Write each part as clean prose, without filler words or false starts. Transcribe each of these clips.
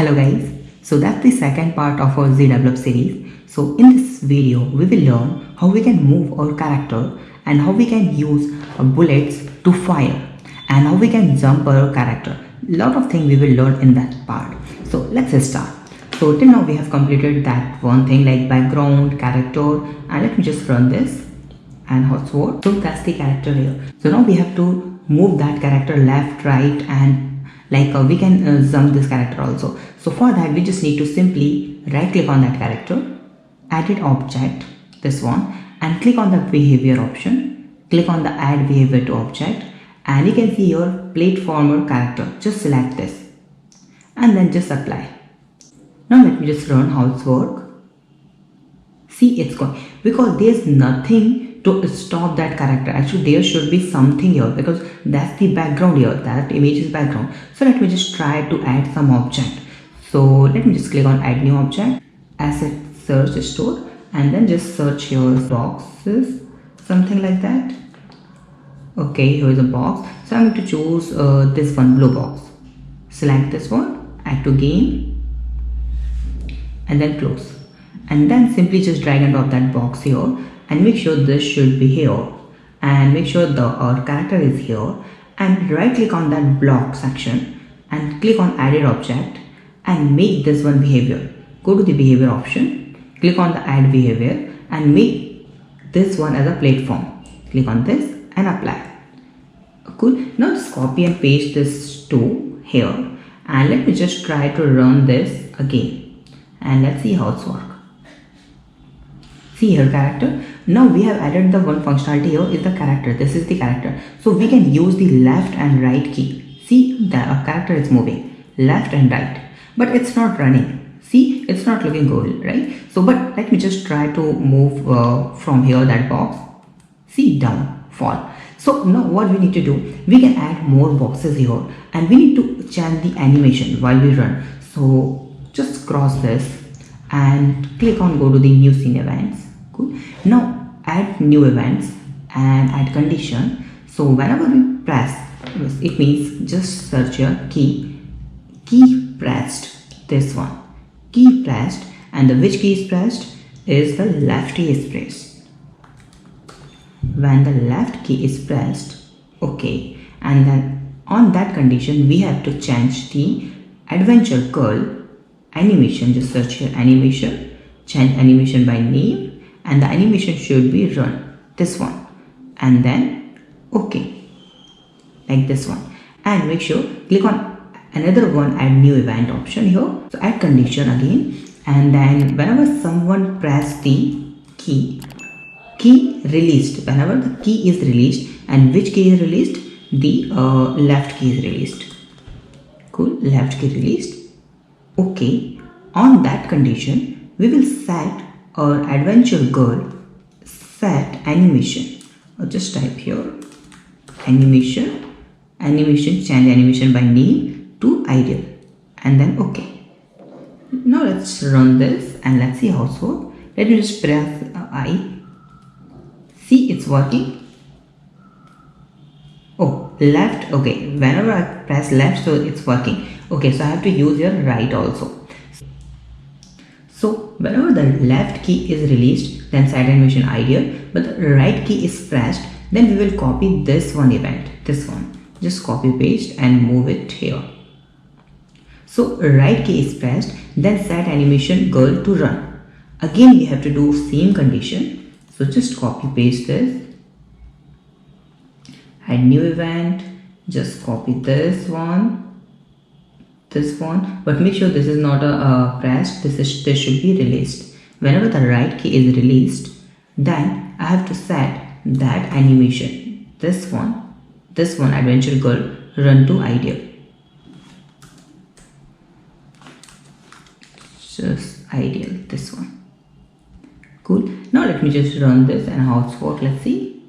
Hello guys, so that's the second part of our GDevelop series. So in this video we will learn how we can move our character and how we can use bullets to fire and how we can jump our character. Lot of things we will learn in that part. So let's start. So till now we have completed that one thing like background, character, and let me just run this and hot sword. So that's the character here. So now we have to move that character left, right, and we can jump this character also. So for that we just need to simply right click on that character, edit object, this one, and click on the behavior option, click on the add behavior to object, and you can see your platformer character. Just select this and then just apply. Now let me just run how it's work. See, it's going because there's nothing to stop that character. Actually there should be something here because that's the background here, that image is background. So let me just try to add some object. So let me just click on add new object, asset search store, and then just search your boxes, something like that. Okay, here is a box. So I'm going to choose this one, blue box. Select this one, add to game, and then close. And then simply just drag and drop that box here and make sure this should be here, and make sure our character is here, and right click on that block section and click on added object and make this one behavior. Go to the behavior option, click on the add behavior and make this one as a platform. Click on this and apply. Cool. Now just copy and paste this to here, and let me just try to run this again and let's see how it's work. See here character. Now we have added the one functionality here is the character. This is the character. So we can use the left and right key. See, the character is moving left and right, but it's not running. See, it's not looking good, right? So but let me just try to move from here that box. See, down, fall. So now what we need to do, we can add more boxes here and we need to change the animation while we run. So just cross this and click on go to the new scene events. Cool. Now add new events and add condition. So whenever we press, it means just search your key pressed, this one, key pressed, and the which key is pressed is the left key is pressed. When the left key is pressed, okay, and then on that condition we have to change the adventure girl animation. Just search here animation, change animation by name, and the animation should be run, this one, and then okay, like this one, and make sure click on another one, add new event option here. So add condition again, and then whenever someone press the key released, whenever the key is released, and which key is released, the left key is released. Cool, left key released. Okay, on that condition we will set our adventure girl set animation, or just type here animation, change animation by name to ideal, and then okay. Now let's run this and let's see how it's work. Let me just press I. See, it's working. Oh, left. Okay, whenever I press left, so it's working. Okay, so I have to use your right also. So whenever the left key is released, then set animation ideal, but the right key is pressed, then we will copy this one event, this one. Just copy paste and move it here. So right key is pressed, then set animation girl to run. Again we have to do same condition. So just copy paste this, add new event, just copy this one, but make sure this is not a pressed, this should be released. Whenever the right key is released, then I have to set that animation, this one adventure girl run to ideal, just ideal, this one. Cool. Now let me just run this and how it's work. Let's see.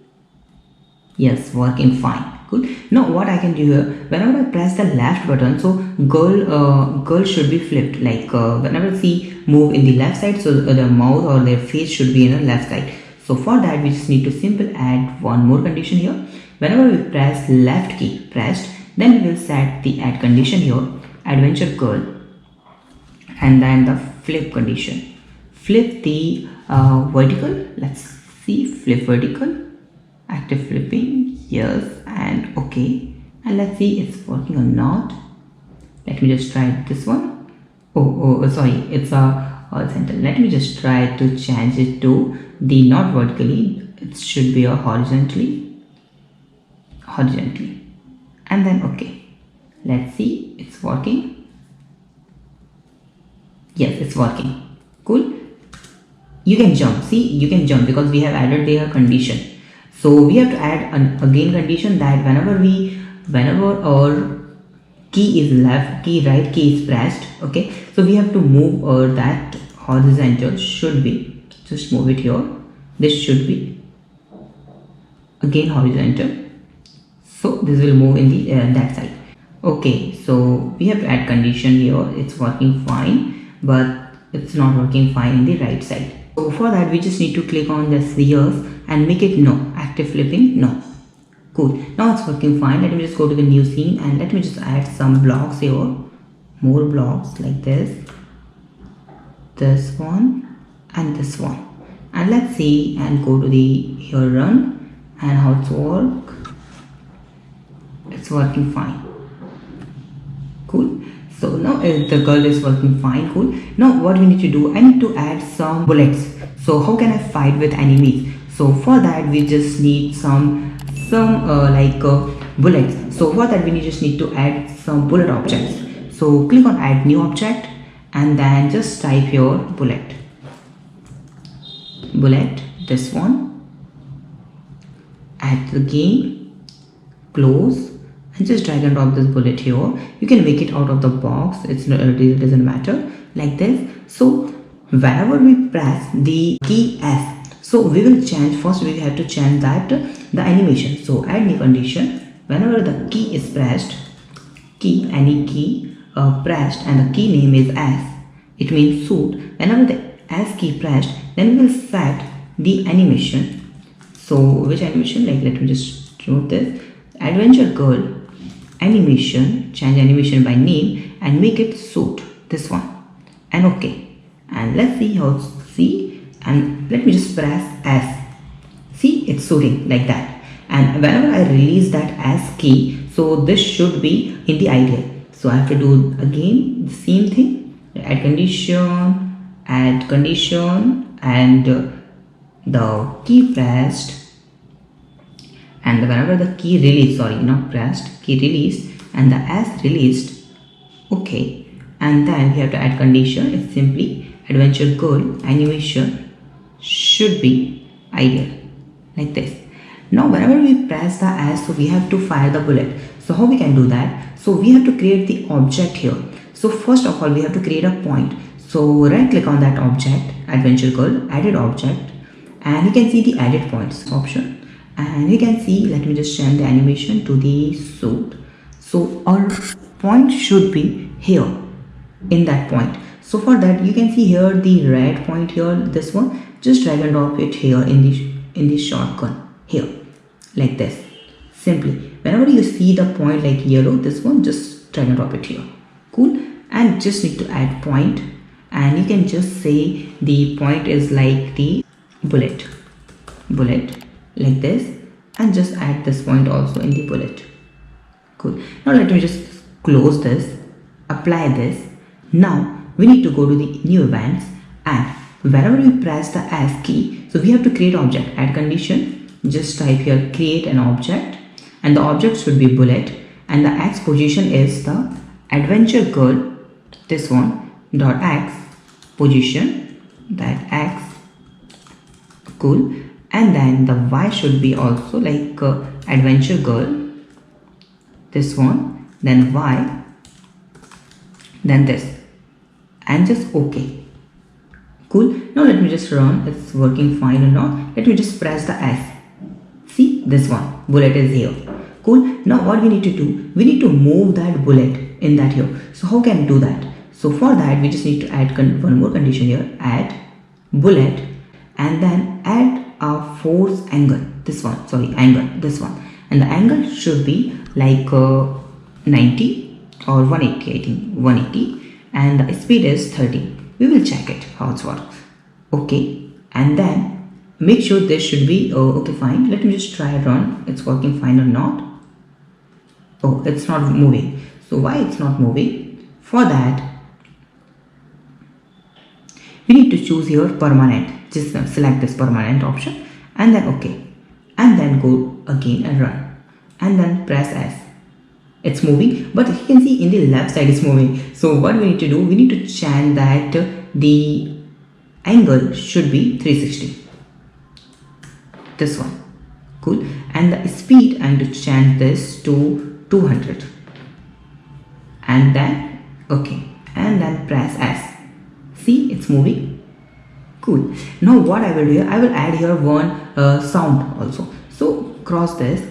Yes, working fine. Cool. Now what I can do here, whenever I press the left button, so girl should be flipped, like whenever she move in the left side, so the mouth or their face should be in the left side. So for that we just need to simply add one more condition here. Whenever we press left key pressed, then we will set the add condition here, adventure girl and then the flip condition. Flip the vertical. Let's see, flip vertical, active flipping, yes, and okay. And let's see it's working or not. Let me just try this one. Sorry, it's a horizontal. Let me just try to change it to the not vertically, it should be a horizontally, and then okay. Let's see, it's working. Yes, it's working. Cool. You can jump. See, you can jump because we have added their condition. So we have to add an again condition that whenever our key is left, key right, key is pressed. Okay, so we have to move that horizontal should be, just move it here. This should be again horizontal. So this will move in the that side. Okay, so we have to add condition here. It's working fine, but it's not working fine in the right side. So for that we just need to click on the spheres and make it no, active flipping no. Cool, now it's working fine. Let me just go to the new scene and let me just add some blocks here, more blocks like this one and this one, and let's see and go to the here run and how it's work. It's working fine. Cool. So now the girl is working fine. Cool. Now what we need to do, I need to add some bullets. So how can I fight with enemies? So for that we just need some bullets. So for that we just need to add some bullet objects. So click on add new object and then just type your bullet, this one, add the game, close, and just drag and drop this bullet here. You can make it out of the box, it doesn't matter, like this. So whenever we press the key S, so we will change, first we have to change that the animation. So add new condition, whenever the key is pressed, any key pressed and the key name is S, it means suit. Whenever the S key pressed, then we will set the animation. So which animation, like let me just note this, adventure girl animation, change animation by name and make it suit, this one, and okay. And let's see how it's, see, and let me just press S, see it's suiting like that. And whenever I release that S key, so this should be in the ideal. So I have to do again the same thing, add condition and the key pressed, and whenever the key released, sorry, not pressed, key released and the S released, okay. And then we have to add condition, it's simply adventure girl animation should be ideal, like this. Now whenever we press the S, so we have to fire the bullet. So how we can do that? So we have to create the object here. So first of all we have to create a point. So right click on that object, adventure girl, added object, and you can see the edit points option, and you can see, let me just change the animation to the suit. So our point should be here in that point. So for that you can see here the red point here, this one, just drag and drop it here in the shotgun here, like this. Simply whenever you see the point like yellow, this one, just drag and drop it here. Cool. And just need to add point, and you can just say the point is like the bullet like this, and just add this point also in the bullet. Cool. Now let me just close this, apply this. Now we need to go to the new events, and whenever we press the S key, so we have to create object, add condition, just type here create an object, and the object should be bullet, and the X position is the adventure girl, this one, dot X position, that X. Cool. And then the Y should be also like adventure girl, this one, then Y, then this, and just okay. Cool. Now let me just run, it's working fine or not. Let me just press the S, see this one, bullet is here. Cool. Now what we need to do, we need to move that bullet in that here. So how can we do that? So for that we just need to add one more condition here, add bullet, and then add a force angle, this one, sorry, angle, this one, and the angle should be like 90 or 180, I think 180, and the speed is 30. We will check it how it's works. Okay, and then make sure this should be okay, fine. Let me just try run. It's working fine or not. Oh, it's not moving. So why it's not moving? For that, we need to choose here permanent. Just select this permanent option and then okay, and then go again and run, and then press S. It's moving, but you can see in the left side it's moving. So what we need to do, we need to change that the angle should be 360. This one, cool. And the speed, I'm going to change this to 200, and then okay, and then press S. See, it's moving. Cool. Now what I will do, I will add here one sound also. So cross this,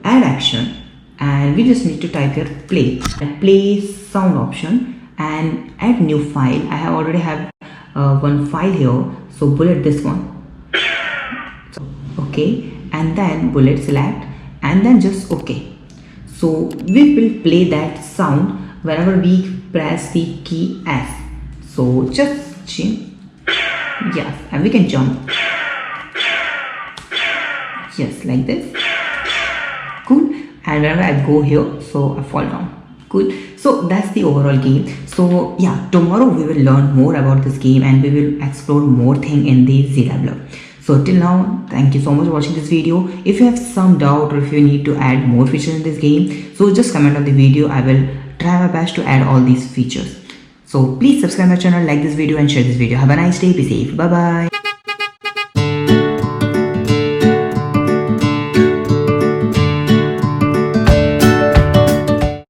add action, and we just need to type here play and play sound option and add new file. I have already have one file here, so bullet this one. So, okay, and then bullet select and then just okay. So we will play that sound whenever we press the key S. So just change. Yes, and we can jump. Yes, like this. Cool. And whenever I go here, so I fall down. Cool. So that's the overall game. So yeah, tomorrow we will learn more about this game and we will explore more thing in the GDevelop. So till now, thank you so much for watching this video. If you have some doubt or if you need to add more features in this game, so just comment on the video. I will try my best to add all these features. So please subscribe my channel, like this video and share this video. Have a nice day. Be safe. Bye bye.